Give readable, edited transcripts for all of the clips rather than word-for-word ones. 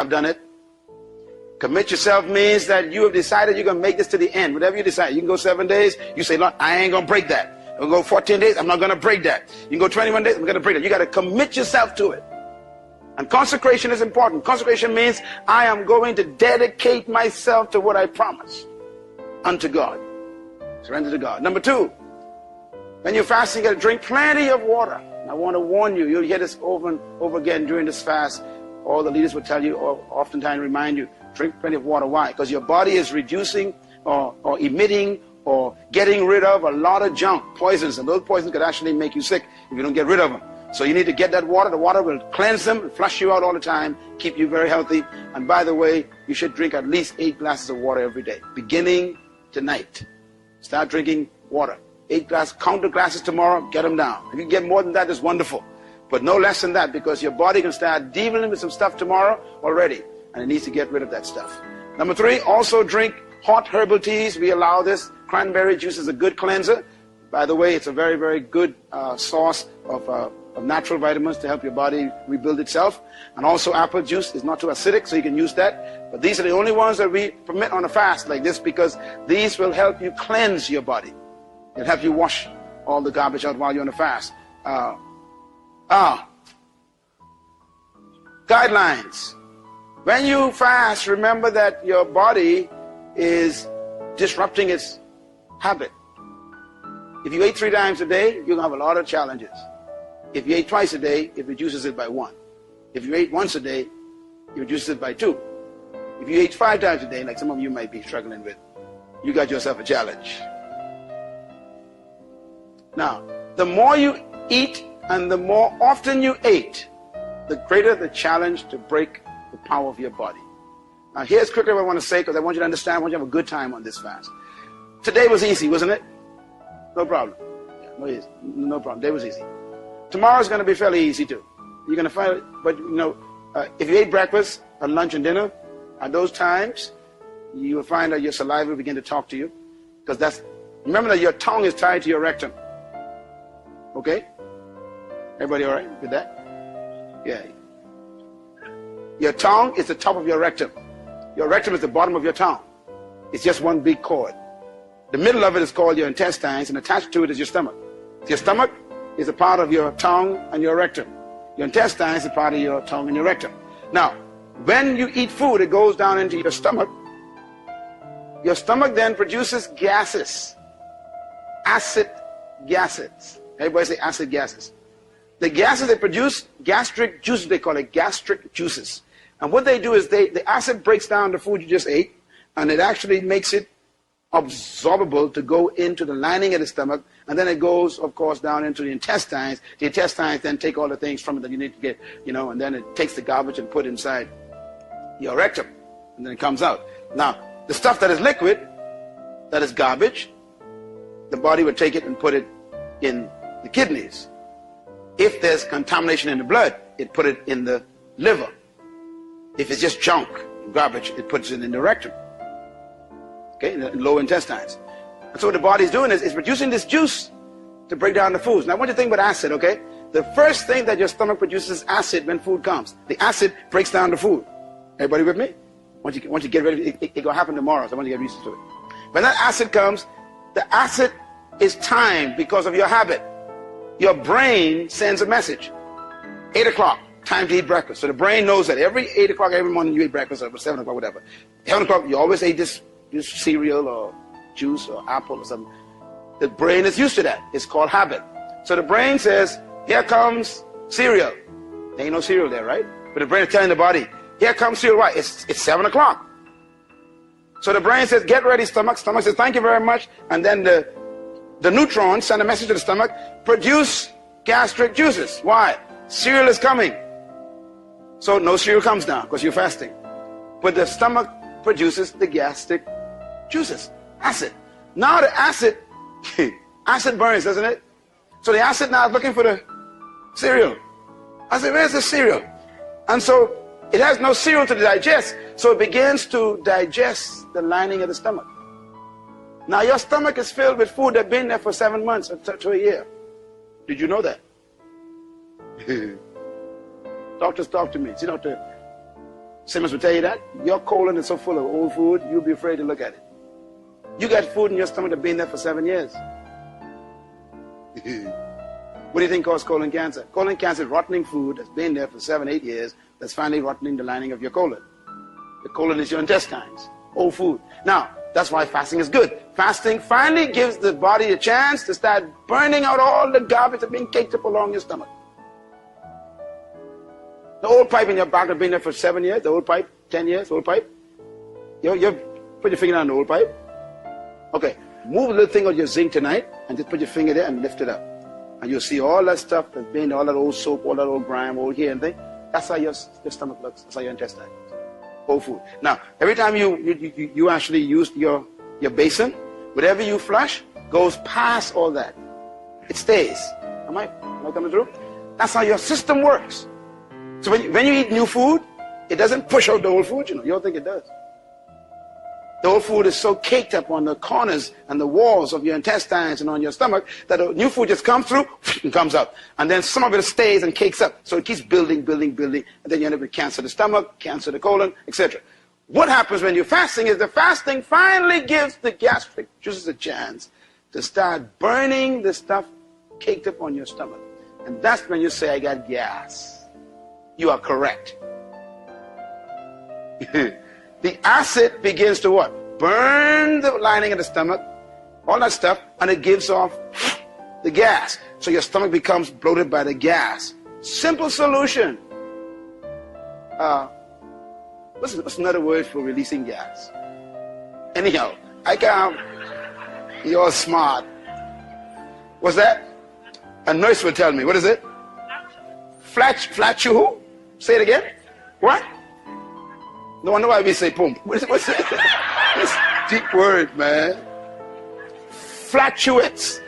I've done it. Commit yourself means that you have decided you're going to make this to the end. Whatever you decide. You can go 7 days. You say, Lord, I ain't going to break that. I'm going to go 14 days. I'm not going to break that. You can go 21 days. I'm going to break that. You got to commit yourself to it. And consecration is important. Consecration means I am going to dedicate myself to what I promise unto God. Surrender to God. Number 2, when you're fasting, you got to drink plenty of water. And I want to warn you, you'll hear this over and over again during this fast. All the leaders will tell you, or oftentimes remind you, drink plenty of water. Why? Because your body is reducing or emitting or getting rid of a lot of junk, poisons. And those poisons could actually make you sick if you don't get rid of them. So you need to get that water. The water will cleanse them, flush you out all the time, keep you very healthy. And by the way, you should drink at least 8 glasses of water every day, beginning tonight. Start drinking water. 8 glasses, count the glasses tomorrow, get them down. If you get more than that, it's wonderful. But no less than that, because your body can start dealing with some stuff tomorrow already. And it needs to get rid of that stuff. Number 3, also drink hot herbal teas. We allow this. Cranberry juice is a good cleanser. By the way, it's a very, very good source of natural vitamins to help your body rebuild itself. And also apple juice is not too acidic, so you can use that. But these are the only ones that we permit on a fast like this, because these will help you cleanse your body. It'll help you wash all the garbage out while you're on a fast. Guidelines. When you fast, remember that your body is disrupting its habit. If you ate 3 times a day, you're going to have a lot of challenges. If you ate twice a day, it reduces it by 1. If you ate once a day, it reduces it by 2. If you ate 5 times a day, like some of you might be struggling with, you got yourself a challenge. Now, the more you eat and the more often you ate, the greater the challenge to break the power of your body. Now, here's quickly what I want to say, because I want you to understand, I want you to have a good time on this fast. Today was easy, wasn't it? No problem. Yeah, no problem. Today was easy. Tomorrow's going to be fairly easy too. You're going to find it, but you know, if you ate breakfast, or lunch and dinner, at those times, you will find that your saliva will begin to talk to you. Because remember that your tongue is tied to your rectum. Okay? Everybody all right with that? Yeah. Your tongue is the top of your rectum. Your rectum is the bottom of your tongue. It's just one big cord. The middle of it is called your intestines, and attached to it is your stomach. Your stomach is a part of your tongue and your rectum. Your intestines is a part of your tongue and your rectum. Now, when you eat food, it goes down into your stomach. Your stomach then produces gases. Acid gases. Everybody say acid gases. The gases they produce, gastric juices, they call it gastric juices. And what they do is the acid breaks down the food you just ate, and it actually makes it absorbable to go into the lining of the stomach, and then it goes, of course, down into the intestines. The intestines then take all the things from it that you need to get, and then it takes the garbage and put it inside your rectum, and then it comes out. Now, the stuff that is liquid, that is garbage, the body would take it and put it in the kidneys. If there's contamination in the blood, it put it in the liver. If it's just junk, garbage, it puts it in the rectum. Okay, in the lower intestines. And so what the body's doing is it's producing this juice to break down the foods. Now I want you to think about acid, okay? The first thing that your stomach produces is acid when food comes. The acid breaks down the food. Everybody with me? Once you get ready, it will happen tomorrow, so I want you to get used to it. When that acid comes, the acid is timed because of your habit. Your brain sends a message. 8 o'clock, time to eat breakfast. So the brain knows that every 8 o'clock every morning you eat breakfast, or 7 o'clock, whatever. 7 o'clock, you always eat this cereal or juice or apple or something. The brain is used to that. It's called habit. So the brain says, here comes cereal. There ain't no cereal there, right? But the brain is telling the body, here comes cereal. Why? It's 7 o'clock. So the brain says, get ready, stomach. Stomach says, thank you very much. And then the neutrons send a message to the stomach, produce gastric juices. Why? Cereal is coming. So no cereal comes now because you're fasting. But the stomach produces the gastric juices, acid. Now the acid burns, doesn't it? So the acid now is looking for the cereal. I said, where's the cereal? And so it has no cereal to digest, so it begins to digest the lining of the stomach. Now your stomach is filled with food that's been there for 7 months or to a year. Did you know that? Doctors talk to me. See, doctor, Simmons will tell you that. Your colon is so full of old food, you'll be afraid to look at it. You got food in your stomach that's been there for 7 years. What do you think causes colon cancer? Colon cancer is rotting food that's been there for 7, 8 years that's finally rotting the lining of your colon. The colon is your intestines, old food. Now, that's why fasting is good. Fasting finally gives the body a chance to start burning out all the garbage that's been caked up along your stomach. The old pipe in your back has been there for 7 years, the old pipe, 10 years, old pipe. You put your finger on the old pipe. Okay, move a little thing on your zinc tonight and just put your finger there and lift it up. And you'll see all that stuff that's been there, all that old soap, all that old grime, old hair and thing. That's how your stomach looks. That's how your intestine looks. Old food. Now, every time you actually use your basin, whatever you flush goes past all that. It stays. Am I coming through? That's how your system works. So when you eat new food, it doesn't push out the old food, you don't think it does. The old food is so caked up on the corners and the walls of your intestines and on your stomach that the new food just comes through and comes out. And then some of it stays and cakes up. So it keeps building, and then you end up with cancer of the stomach, cancer of the colon, etc. What happens when you're fasting is the fasting finally gives the gastric juices a chance to start burning the stuff caked up on your stomach. And that's when you say, I got gas. You are correct. The acid begins to what? Burn the lining of the stomach, all that stuff, and it gives off the gas. So your stomach becomes bloated by the gas. Simple solution. What's another word for releasing gas? Anyhow, you're smart. What's that? A nurse will tell me. What is it? Flatu? Say it again. What? No wonder why we say pump. What's it? It's a deep word, man. Flatulence.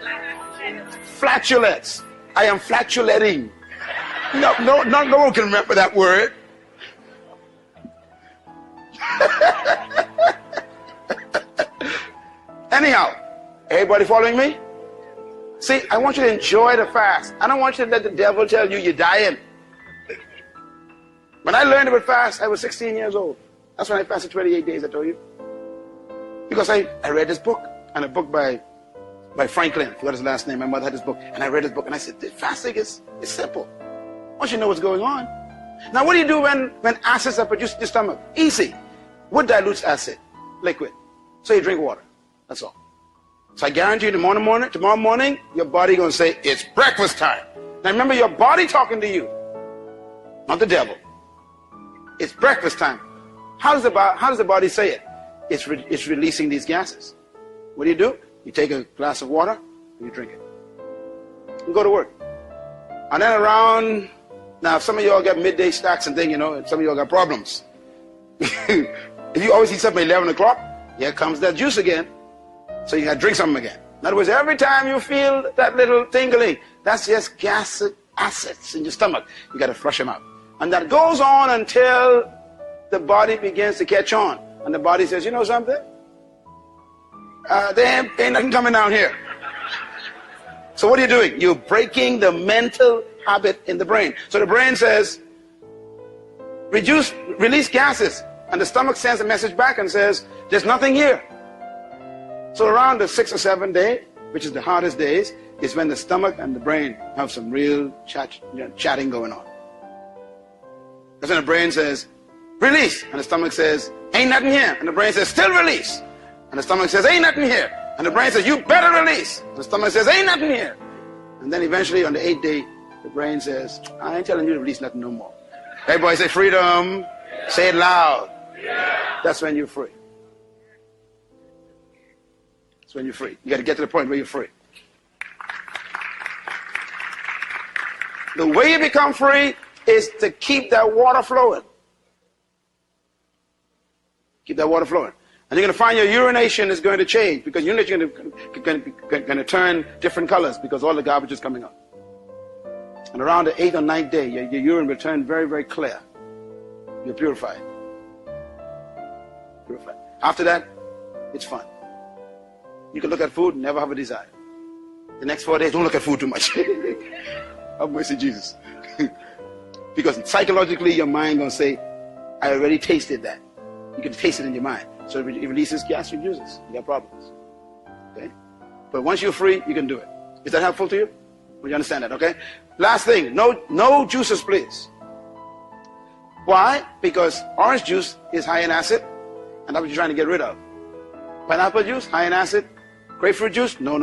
Flatulence. I am flatulating. No one can remember that word. Anyhow, everybody following me? See, I want you to enjoy the fast. I don't want you to let the devil tell you you're dying. When I learned about fast, I was 16 years old. That's when I fasted 28 days, I told you. Because I read this book, and a book by Franklin, I forgot his last name. My mother had this book, and I read this book, and I said, fasting is simple. Once you know what's going on. Now, what do you do when acids are produced in your stomach? Easy. What dilutes acid? Liquid. So you drink water. That's all. So I guarantee you tomorrow morning, your body going to say, it's breakfast time. Now remember, your body talking to you, not the devil. It's breakfast time. How does the body say it? It's releasing these gases. What do? You take a glass of water and you drink it. You go to work. And then around, now some of y'all got midday snacks and things, and some of y'all got problems. If you always eat something at 11 o'clock, here comes that juice again. So you got to drink something again. In other words, every time you feel that little tingling, that's just acids in your stomach. You got to flush them out. And that goes on until the body begins to catch on. And the body says, you know something? There ain't nothing coming down here. So what are you doing? You're breaking the mental habit in the brain. So the brain says, release gases. And the stomach sends a message back and says, there's nothing here. So around the 6th or 7th day, which is the hardest days, is when the stomach and the brain have some real chatting going on. That's when the brain says, release. And the stomach says, ain't nothing here. And the brain says, still release. And the stomach says, ain't nothing here. And the brain says, you better release. And the stomach says, ain't nothing here. And then eventually on the 8th day, the brain says, I ain't telling you to release nothing no more. Everybody say freedom. Yeah. Say it loud. Yeah. That's when you're free. That's when you're free. You got to get to the point where you're free. The way you become free is to keep that water flowing. Keep that water flowing. And you're going to find your urination is going to change because urination is going to turn different colors because all the garbage is coming up. And around the 8th or 9th day, your urine will turn very, very clear. You're purified. Purified. After that, it's fun. You can look at food and never have a desire. The next 4 days, don't look at food too much. Have mercy, Jesus. Because psychologically, your mind going to say, I already tasted that. You can taste it in your mind. So it releases gastric juices. You got problems. Okay? But once you're free, you can do it. Is that helpful to you? Will you understand that? Okay? Last thing, no juices, please. Why? Because orange juice is high in acid, and that's what you're trying to get rid of. Pineapple juice, high in acid. Grapefruit juice, no.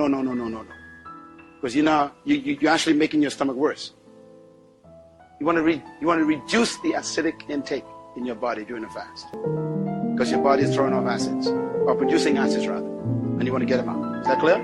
Because you're actually making your stomach worse. You want to reduce the acidic intake in your body during the fast, because your body is throwing off acids, or producing acids rather, and you want to get them out. Is that clear?